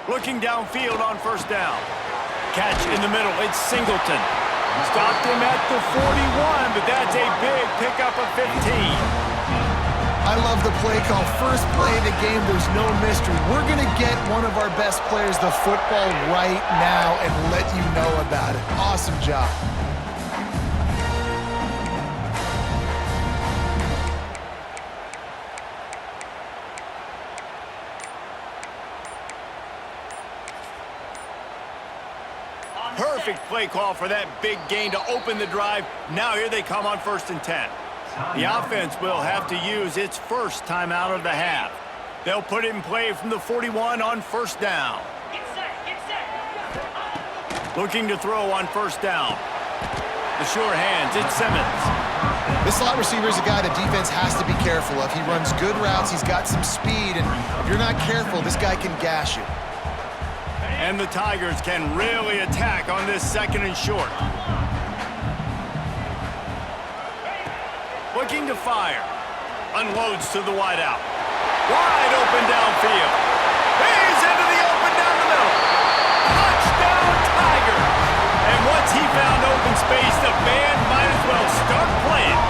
Looking downfield on first down. Catch in the middle. It's Singleton. Stopped him at the 41, but that's a big pickup of 15. I love the play call. First play of the game, there's no mystery. We're going to get one of our best players the football right now and let you know about it. Awesome job. Perfect play call for that big gain to open the drive. Now here they come on 1st and 10. The offense will have to use its first timeout of the half. They'll put it in play from the 41 on 1st down. Looking to throw on 1st down. The sure hands, it's Simmons. This slot receiver is a guy the defense has to be careful of. He runs good routes, he's got some speed, and if you're not careful, this guy can gash you. And the Tigers can really attack on this 2nd and short. Looking to fire. Unloads to the wideout. Wide open downfield. He's into the open down the middle. Touchdown Tigers. And once he found open space, the band might as well start playing.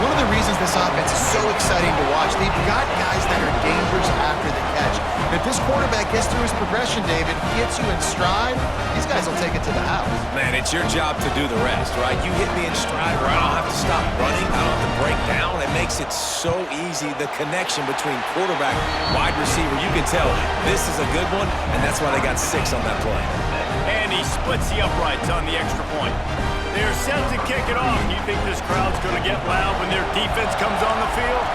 One of the reasons this offense is so exciting to watch, they've got guys that are dangerous after the catch. If this quarterback gets through his progression, David, gets you in stride, these guys will take it to the house. Man, it's your job to do the rest, right? You hit me in stride where I don't have to stop running, I don't have to break down. It makes it so easy, the connection between quarterback, wide receiver. You can tell this is a good one, and that's why they got 6 on that play. And he splits the uprights on the extra point. They're set to kick it off. You think this crowd's going to get loud when their defense comes on the field?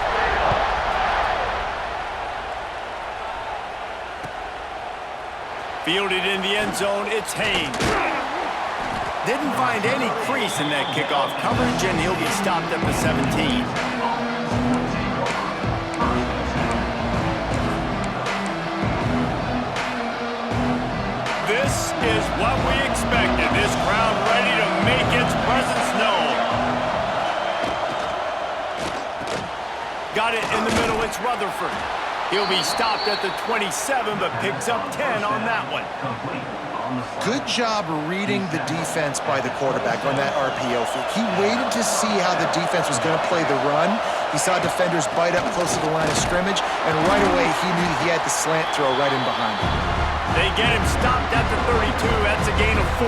Fielded in the end zone, it's Haynes. Didn't find any crease in that kickoff coverage, and he'll be stopped at the 17. This is what we expected. This crowd ready to make its presence known. Got it in the middle, it's Rutherford. He'll be stopped at the 27, but picks up 10 on that one. Good job reading the defense by the quarterback on that RPO fake. He waited to see how the defense was going to play the run. He saw defenders bite up close to the line of scrimmage, and right away he knew he had the slant throw right in behind him. They get him stopped at the 32. That's a gain of 4.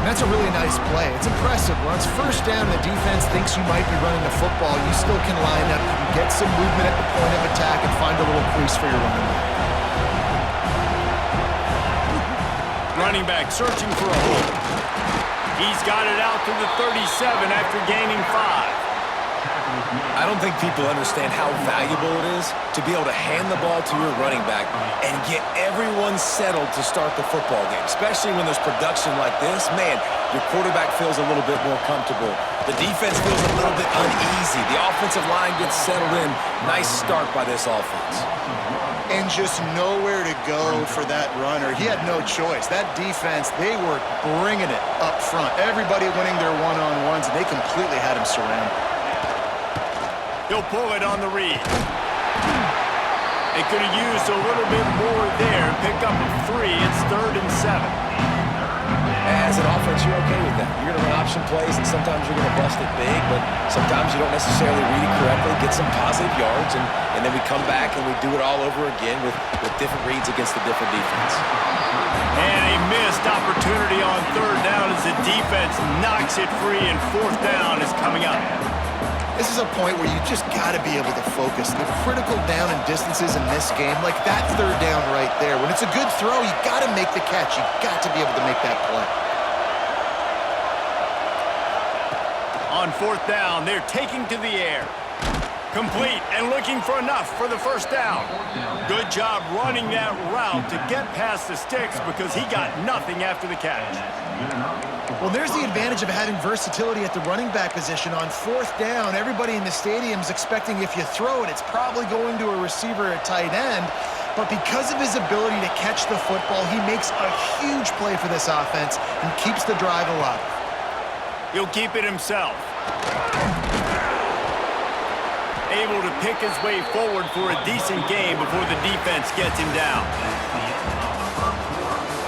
And that's a really nice play. It's impressive. Once 1st down, the defense thinks you might be running the football. You still can line up. You can get some movement at the point of attack and find a little crease for your running back. Running back searching for a hole. He's got it out to the 37 after gaining 5. I don't think people understand how valuable it is to be able to hand the ball to your running back and get everyone settled to start the football game, especially when there's production like this. Man, your quarterback feels a little bit more comfortable. The defense feels a little bit uneasy. The offensive line gets settled in. Nice start by this offense. And just nowhere to go for that runner. He had no choice. That defense, they were bringing it up front. Everybody winning their one-on-ones, and they completely had him surrounded. He'll pull it on the read. They could have used a little bit more there and pick up a 3. It's 3rd and 7. As an offense, you're okay with that. You're going to run option plays, and sometimes you're going to bust it big, but sometimes you don't necessarily read it correctly, get some positive yards, and then we come back and we do it all over again with different reads against the different defense. And a missed opportunity on 3rd down as the defense knocks it free, and 4th down is coming up. This is a point where you just got to be able to focus. The critical down and distances in this game, like that 3rd down right there. When it's a good throw, you got to make the catch. You got to be able to make that play. On 4th down, they're taking to the air. Complete and looking for enough for the 1st down. Good job running that route to get past the sticks because he got nothing after the catch. Well, there's the advantage of having versatility at the running back position. On 4th down, everybody in the stadium is expecting if you throw it, it's probably going to a receiver or tight end. But because of his ability to catch the football, he makes a huge play for this offense and keeps the drive alive. He'll keep it himself. Able to pick his way forward for a decent game before the defense gets him down.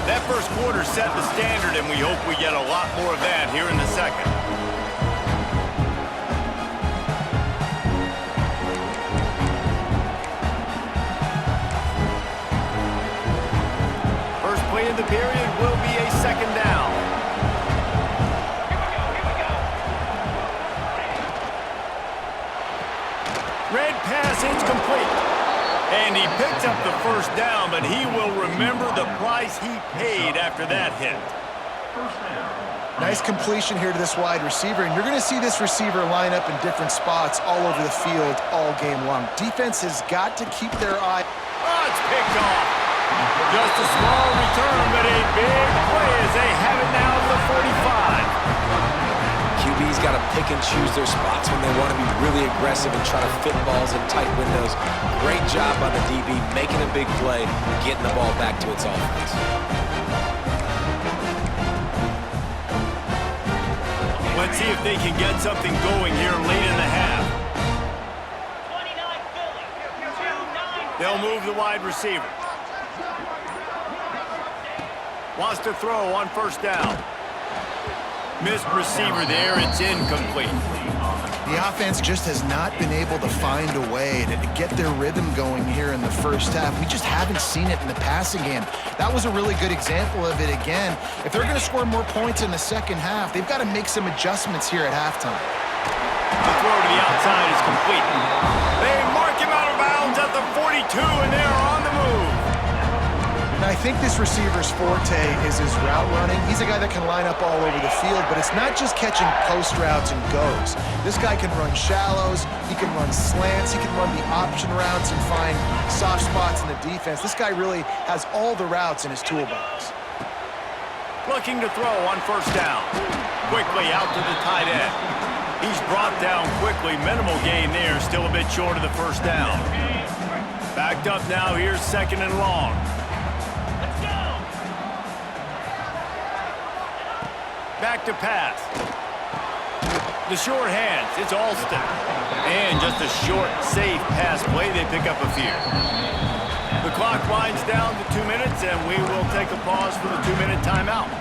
That first quarter set the standard, and we hope we get a lot more of that here in the second. First play of the period will be a second down. Red pass incomplete. And he picked up the first down, but he will remember the price he paid after that hit. Nice completion here to this wide receiver, and you're going to see this receiver line up in different spots all over the field all game long. Defense has got to keep their eye. Oh, it's picked off. Just a small return, but a big play as they have it now at the 45. QB's got to pick and choose their spots when they want to be really aggressive and try to fit balls in tight windows. Great job by the DB making a big play, getting the ball back to its offense. Let's see if they can get something going here late in the half. They'll move the wide receiver. Wants to throw on first down. Missed receiver there, it's incomplete. The offense just has not been able to find a way to get their rhythm going here in the first half. We just haven't seen it in the passing game. That was a really good example of it again. If they're going to score more points in the second half, they've got to make some adjustments here at halftime. The throw to the outside is complete. They mark him out of bounds at the 42, and they're on the move. And I think this receiver's forte is his route running. He's a guy that can line up all over the field, but it's not just catching post routes and goes. This guy can run shallows, he can run slants, he can run the option routes and find soft spots in the defense. This guy really has all the routes in his toolbox. Looking to throw on first down. Quickly out to the tight end. He's brought down quickly. Minimal gain there, still a bit short of the first down. Backed up now, here's second and long. Back to pass. The short hands, it's Alston. And just a short, safe pass play, they pick up a few. The clock winds down to 2 minutes, and we will take a pause for the 2-minute timeout.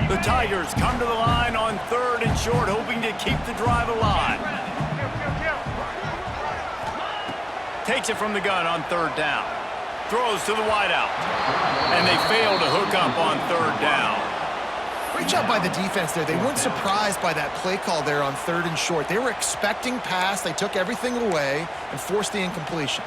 The Tigers come to the line on third and short, hoping to keep the drive alive. Takes it from the gun on third down. Throws to the wideout. And they fail to hook up on third down. Great job by the defense there. They weren't surprised by that play call there on third and short. They were expecting pass. They took everything away and forced the incompletion.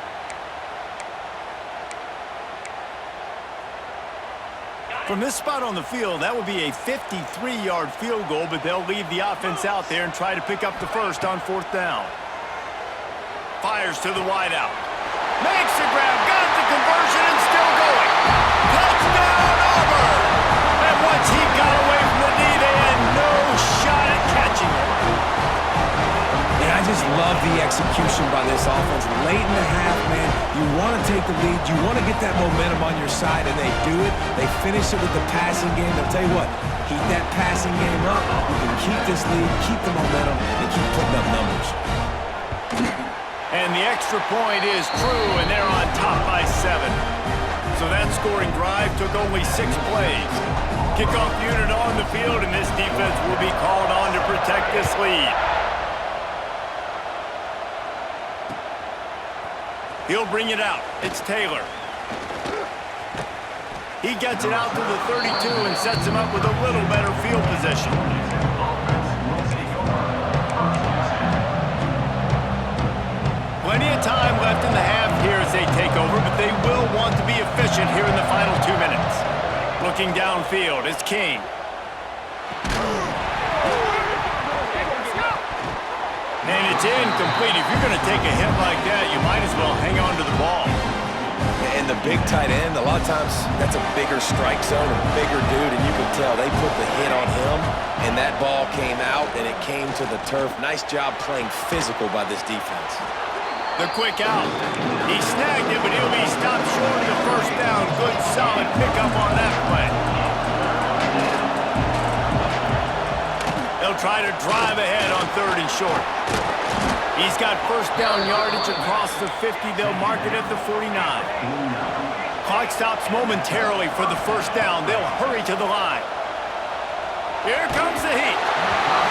From this spot on the field, that would be a 53-yard field goal, but they'll leave the offense out there and try to pick up the first on fourth down. Fires to the wideout. Makes the grab, got the conversion, and still going. Touchdown, Auburn! And once he got away from the knee, they had no shot at catching him. And I just love the execution by this offense. Late in the half, man, you want to take the lead. You want to get that momentum on your side, and they do it. They finish it with the passing game. I'll tell you what, keep that passing game up. You can keep this lead, keep the momentum, and keep putting up numbers. And the extra point is true, and they're on top by 7. So that scoring drive took only 6 plays. Kickoff unit on the field, and this defense will be called on to protect this lead. He'll bring it out. It's Taylor. He gets it out to the 32 and sets him up with a little better field position. Plenty of time left in the half here as they take over, but they will want to be efficient here in the final 2 minutes. Looking downfield, it's King. And it's incomplete. If you're going to take a hit like that, you might as well hang on to the ball. And the big tight end, a lot of times that's a bigger strike zone, a bigger dude, and you can tell they put the hit on him, and that ball came out, and it came to the turf. Nice job playing physical by this defense. The quick out. He snagged it, but he'll be stopped short of the first down. Good, solid pickup on that play. try to drive ahead on 3rd and short. He's got first down yardage across the 50. They'll mark it at the 49. Clock stops momentarily for the first down. They'll hurry to the line. Here comes the heat.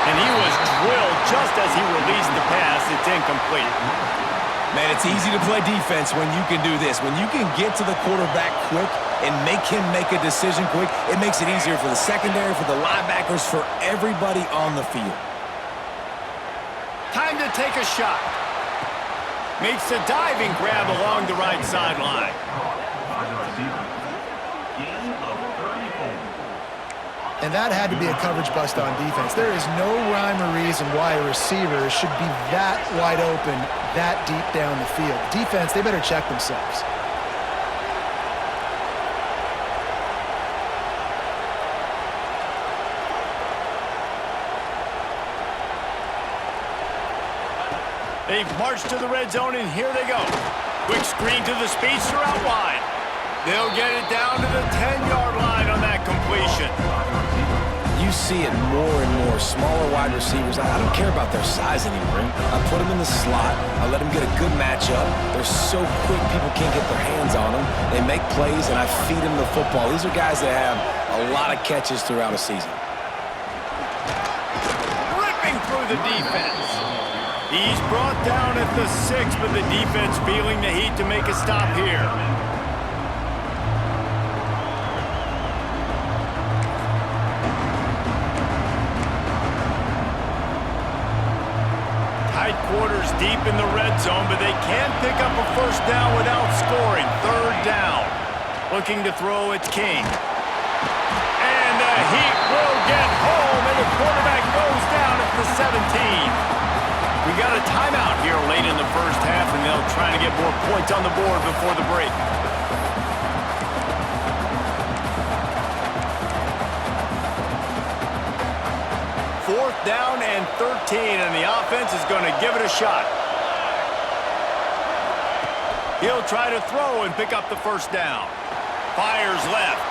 And he was drilled just as he released the pass. It's incomplete. Man, it's easy to play defense when you can do this. When you can get to the quarterback quick and make him make a decision quick, it makes it easier for the secondary, for the linebackers, for everybody on the field. Time to take a shot. Makes a diving grab along the right sideline. And that had to be a coverage bust on defense. There is no rhyme or reason why a receiver should be that wide open, that deep down the field. Defense, they better check themselves. They've marched to the red zone, and here they go. Quick screen to the speedster out wide. They'll get it down to the 10-yard line on that completion. You see it more and more. Smaller wide receivers, I don't care about their size anymore. I put them in the slot. I let them get a good matchup. They're so quick, people can't get their hands on them. They make plays, and I feed them the football. These are guys that have a lot of catches throughout a season. Ripping through the defense. He's brought down at the 6, but the defense feeling the heat to make a stop here. Tight quarters deep in the red zone, but they can't pick up a first down without scoring. 3rd down. Looking to throw, it's King. And the heat will get home, and the quarterback goes down at the 17. We got a timeout here late in the first half, and they'll try to get more points on the board before the break. Fourth down and 13, and the offense is going to give it a shot. He'll try to throw and pick up the first down. Fires left.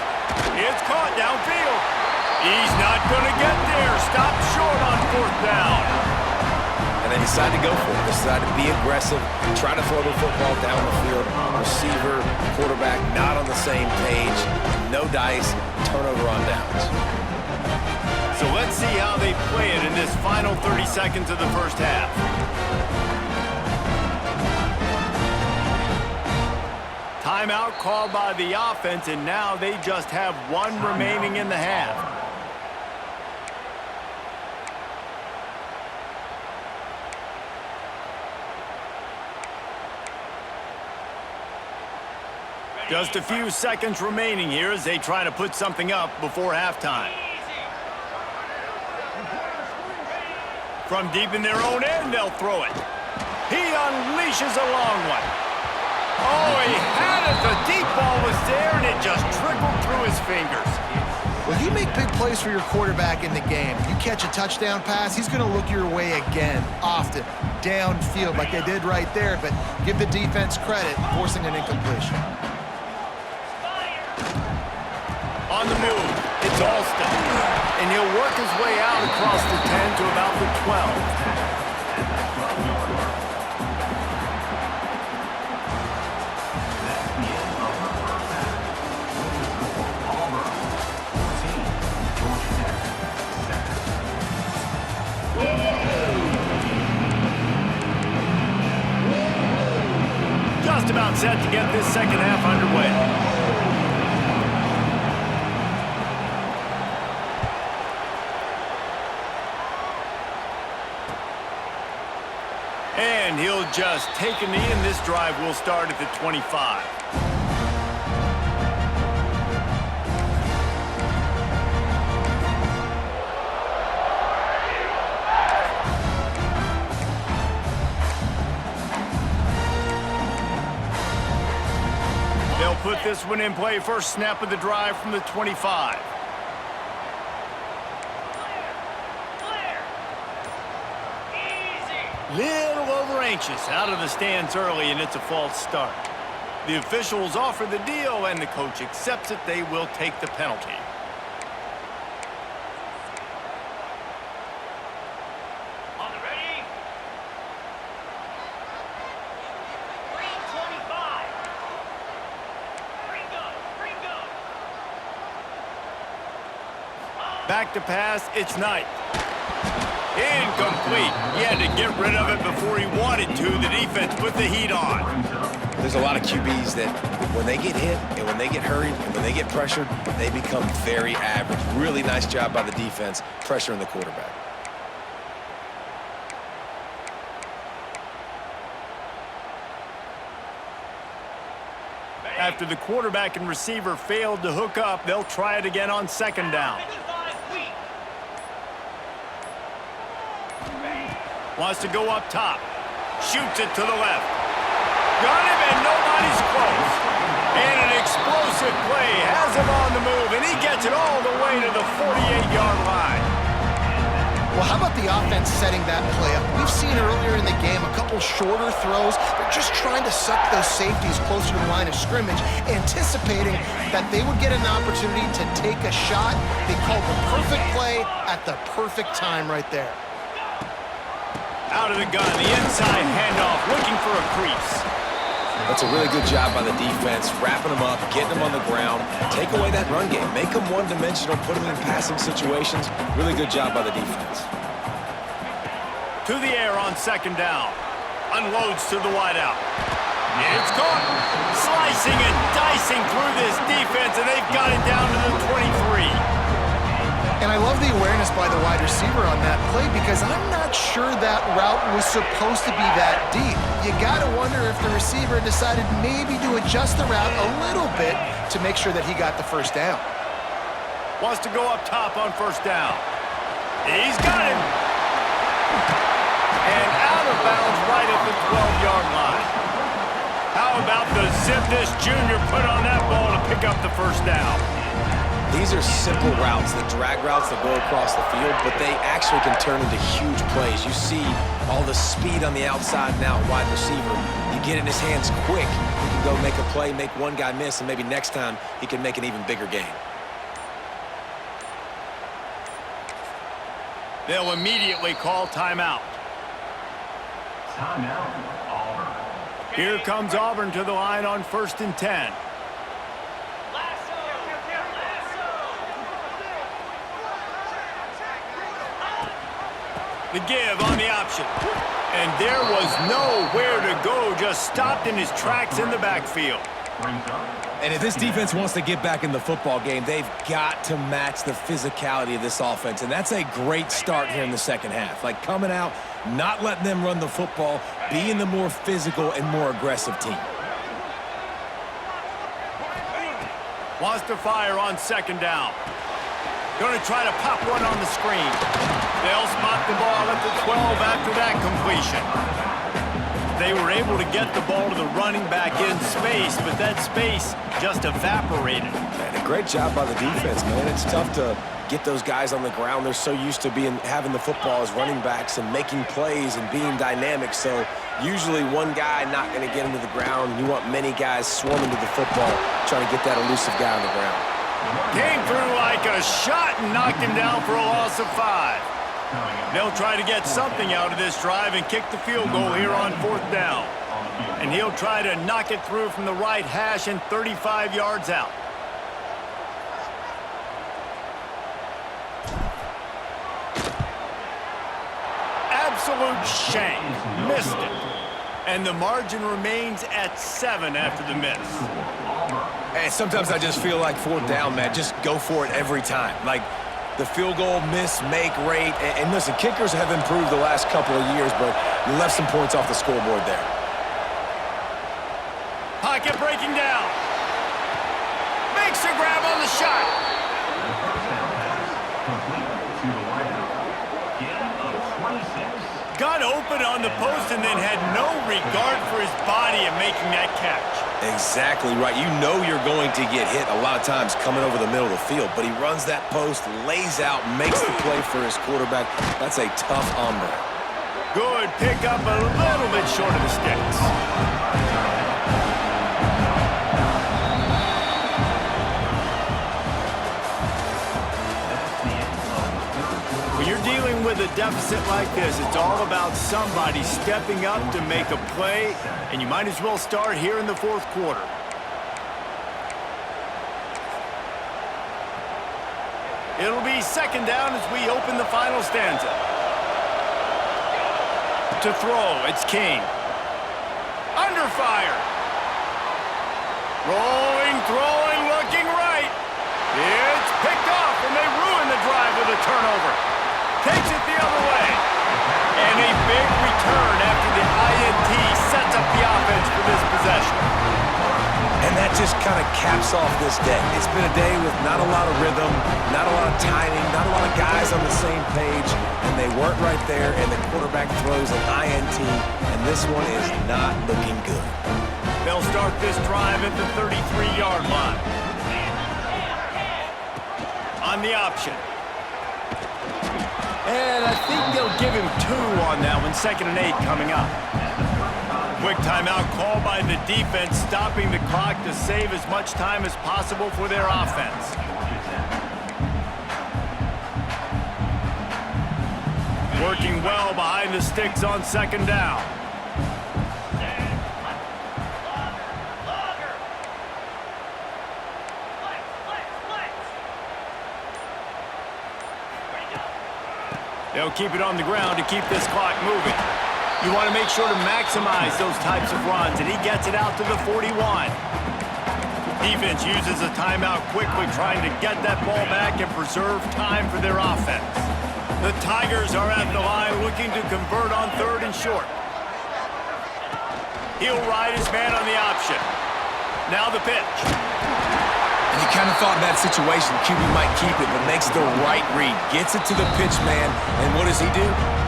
It's caught downfield. He's not going to get there. Stopped short on 4th down. And they decide to go for it. They decide to be aggressive, try to throw the football down the field. Receiver, quarterback, not on the same page. No dice, turnover on downs. So let's see how they play it in this final 30 seconds of the first half. Timeout called by the offense, and now they just have one remaining in the half. Just a few seconds remaining here as they try to put something up before halftime. From deep in their own end, they'll throw it. He unleashes a long one. Oh, he had it. The deep ball was there, and it just trickled through his fingers. Well, you make big plays for your quarterback in the game. You catch a touchdown pass, he's going to look your way again, often, downfield like they did right there, but give the defense credit, forcing an incompletion. On the move, it's Alston, and he'll work his way out across the 10 to about the 12. Just about set to get this second half underway. And he'll just take a knee, and this drive will start at the 25. They'll put this one in play. First snap of the drive from the 25. Little over anxious, out of the stands early, and it's a false start. The officials offer the deal, and the coach accepts it. They will take the penalty. Back to pass, it's Knight. Incomplete. He had to get rid of it before he wanted to. The defense put the heat on. There's a lot of QBs that when they get hit and when they get hurried and when they get pressured, they become very average. Really nice job by the defense pressuring the quarterback. After the quarterback and receiver failed to hook up, they'll try it again on second down. Wants to go up top. Shoots it to the left. Got him, and nobody's close. And an explosive play has him on the move, and he gets it all the way to the 48-yard line. Well, how about the offense setting that play up? We've seen earlier in the game a couple shorter throws. They're just trying to suck those safeties closer to the line of scrimmage, anticipating that they would get an opportunity to take a shot. They called the perfect play at the perfect time right there. Out of the gun, the inside handoff, looking for a crease. That's a really good job by the defense, wrapping them up, getting them on the ground, take away that run game, make them one-dimensional, put them in passing situations. Really good job by the defense. To the air on second down. Unloads to the wideout. It's caught. Slicing and dicing through this defense, and they've got it down to the 23. And I love the awareness by the wide receiver on that play because I'm not sure that route was supposed to be that deep. You got to wonder if the receiver decided maybe to adjust the route a little bit to make sure that he got the first down. Wants to go up top on first down. He's got him. And out of bounds right at the 12-yard line. How about the zip this junior put on that ball to pick up the first down? These are simple routes, the drag routes that go across the field, but they actually can turn into huge plays. You see all the speed on the outside now, wide receiver. You get it in his hands quick. He can go make a play, make one guy miss, and maybe next time he can make an even bigger gain. They'll immediately call timeout. Timeout, Auburn. Here comes Auburn to the line on 1st and 10. The give on the option. And there was nowhere to go, just stopped in his tracks in the backfield. And if this defense wants to get back in the football game, they've got to match the physicality of this offense. And that's a great start here in the second half. Like coming out, not letting them run the football, being the more physical and more aggressive team. Wants to fire on second down. Going to try to pop one on the screen. They'll spot the ball at the 12 after that completion. They were able to get the ball to the running back in space, but that space just evaporated. Man, a great job by the defense, man. It's tough to get those guys on the ground. They're so used to having the football as running backs and making plays and being dynamic. So usually one guy not going to get into the ground. You want many guys swarming to the football, trying to get that elusive guy on the ground. Came through like a shot and knocked him down for a loss of 5. They'll try to get something out of this drive and kick the field goal here on 4th down. And he'll try to knock it through from the right hash and 35 yards out. Absolute shank. Missed it. And the margin remains at 7 after the miss. And sometimes I just feel like 4th down, man, just go for it every time. Like the field goal miss, make rate. And listen, kickers have improved the last couple of years, but you left some points off the scoreboard there. Pocket breaking down. Makes a grab on the shot. Got open on the post and then had no regard for his body in making that catch. Exactly right. You know you're going to get hit a lot of times coming over the middle of the field, but he runs that post, lays out, makes the play for his quarterback. That's a tough hombre. Good pick up, a little bit short of the sticks. When you're dealing with a deficit like this, it's all about somebody stepping up to make a play, and you might as well start here in the 4th quarter. It'll be second down as we open the final stanza. To throw, it's King. Under fire. Rolling, throwing, looking right. It's picked off, and they ruin the drive with a turnover. Takes it the other way. And a big return after the INT sets up the offense for this possession. And that just kind of caps off this day. It's been a day with not a lot of rhythm, not a lot of timing, not a lot of guys on the same page, and they weren't right there, and the quarterback throws an INT, and this one is not looking good. They'll start this drive at the 33-yard line. On the option. And I think they'll give him 2 on that one, 2nd and 8 coming up. Quick timeout call by the defense, stopping the clock to save as much time as possible for their offense. Working well behind the sticks on 2nd down. They'll keep it on the ground to keep this clock moving. You want to make sure to maximize those types of runs, and he gets it out to the 41. Defense uses a timeout quickly, trying to get that ball back and preserve time for their offense. The Tigers are at the line looking to convert on 3rd and short. He'll ride his man on the option. Now the pitch. And you kind of thought in that situation QB might keep it, but makes the right read. Gets it to the pitch man, and what does he do?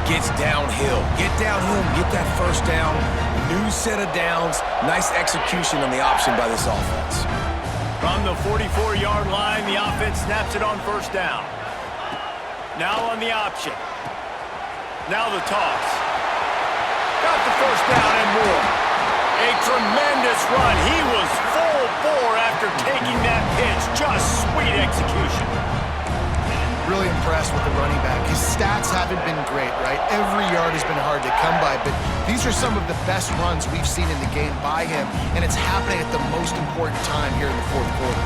Gets downhill. Get downhill and get that first down. New set of downs. Nice execution on the option by this offense. From the 44-yard line, the offense snaps it on 1st down. Now on the option. Now the toss. Got the 1st down and more. A tremendous run. He was full bore after taking that pitch. Just sweet execution. Really impressed with the running back. His stats haven't been great, right? Every yard has been hard to come by, but these are some of the best runs we've seen in the game by him, and it's happening at the most important time here in the 4th quarter.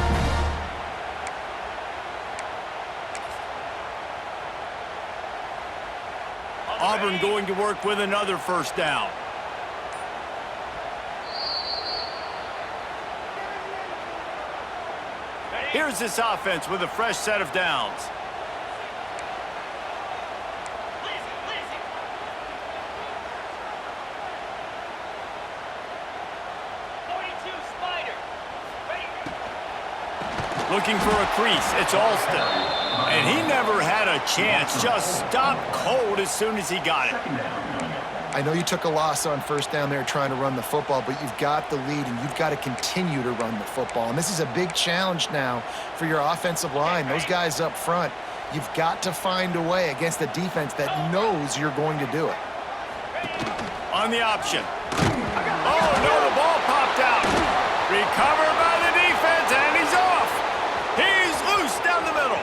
Auburn going to work with another 1st down. Here's this offense with a fresh set of downs. Looking for a crease, it's Alston. And he never had a chance, just stopped cold as soon as he got it. I know you took a loss on 1st down there trying to run the football, but you've got the lead and you've got to continue to run the football. And this is a big challenge now for your offensive line. Those guys up front, you've got to find a way against a defense that knows you're going to do it. On the option. Oh, no, the ball popped out. Recovered by the defense, and he's off. He's loose down the middle.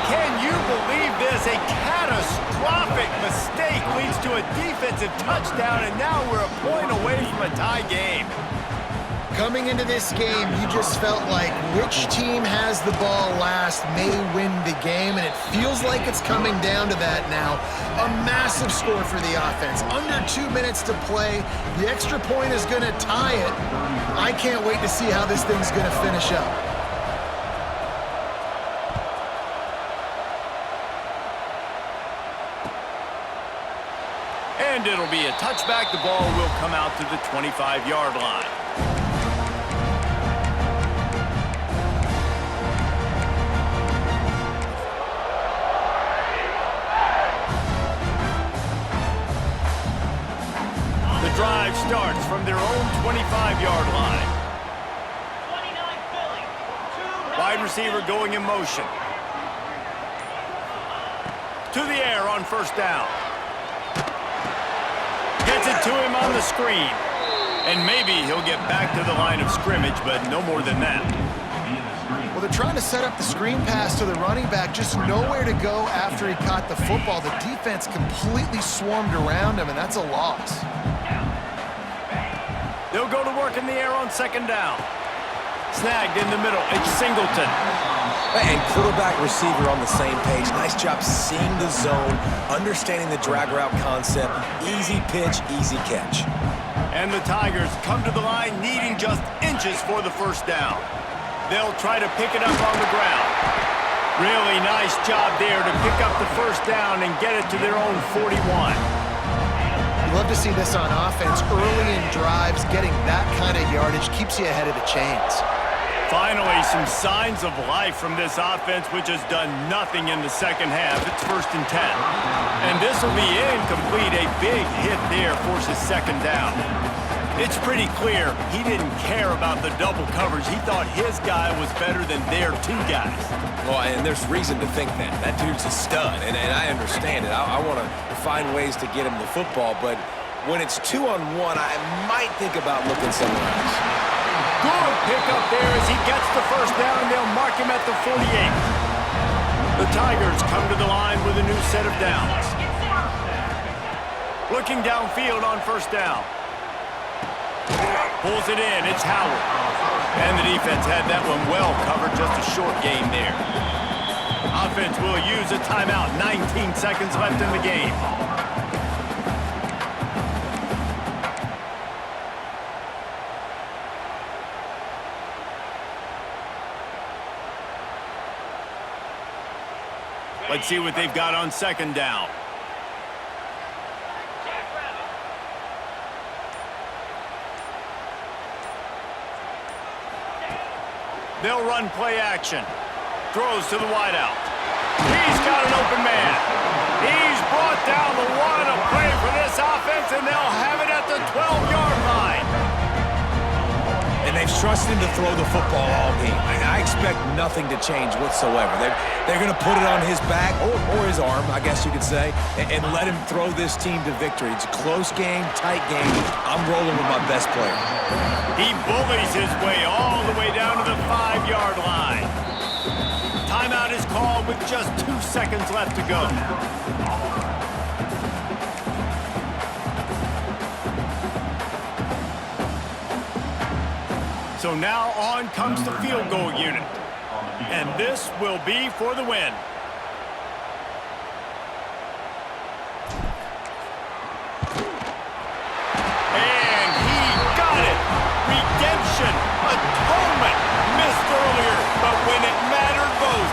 Can you believe this? A catastrophic mistake leads to a defensive touchdown, and now we're a point away from a tie game. Coming into this game, you just felt like which team has the ball last may win the game, and it feels like it's coming down to that now. A massive score for the offense. Under 2 minutes to play. The extra point is going to tie it. I can't wait to see how this thing's going to finish up. And it'll be a touchback. The ball will come out to the 25-yard line. The drive starts from their own 25-yard line. Wide receiver going in motion. To the air on 1st down. Gets it to him on the screen. And maybe he'll get back to the line of scrimmage, but no more than that. Well, they're trying to set up the screen pass to the running back, just nowhere to go after he caught the football. The defense completely swarmed around him, and that's a loss. They'll go to work in the air on 2nd down. Snagged in the middle. It's Singleton. And quarterback receiver on the same page. Nice job seeing the zone, understanding the drag route concept. Easy pitch, easy catch. And the Tigers come to the line needing just inches for the first down. They'll try to pick it up on the ground. Really nice job there to pick up the first down and get it to their own 41. You love to see this on offense. Early in drives, getting that kind of yardage keeps you ahead of the chains. Finally, some signs of life from this offense, which has done nothing in the second half. It's 1st and 10. And this will be incomplete. A big hit there forces second down. It's pretty clear he didn't care about the double coverage. He thought his guy was better than their two guys. Well, and there's reason to think that. That dude's a stud, and I understand it. I want to find ways to get him the football, but when it's 2-on-1, I might think about looking somewhere else. Good pickup there as he gets the first down. They'll mark him at the 48. The Tigers come to the line with a new set of downs. Looking downfield on first down. Pulls it in. It's Howard. And the defense had that one well covered. Just a short gain there. Offense will use a timeout. 19 seconds left in the game. Let's see what they've got on second down. They'll run play action. Throws to the wideout. He's got an open man. He's brought down the one. A play for this offense, and they'll have it at the 12-yard line. And they've trusted him to throw the football all game. I expect nothing to change whatsoever. They're going to put it on his back, or his arm, I guess you could say, and let him throw this team to victory. It's a close game, tight game. I'm rolling with my best player. He bullies his way all the way down to the 5-yard line. Timeout is called with just 2 seconds left to go. So now on comes the field goal unit. And this will be for the win.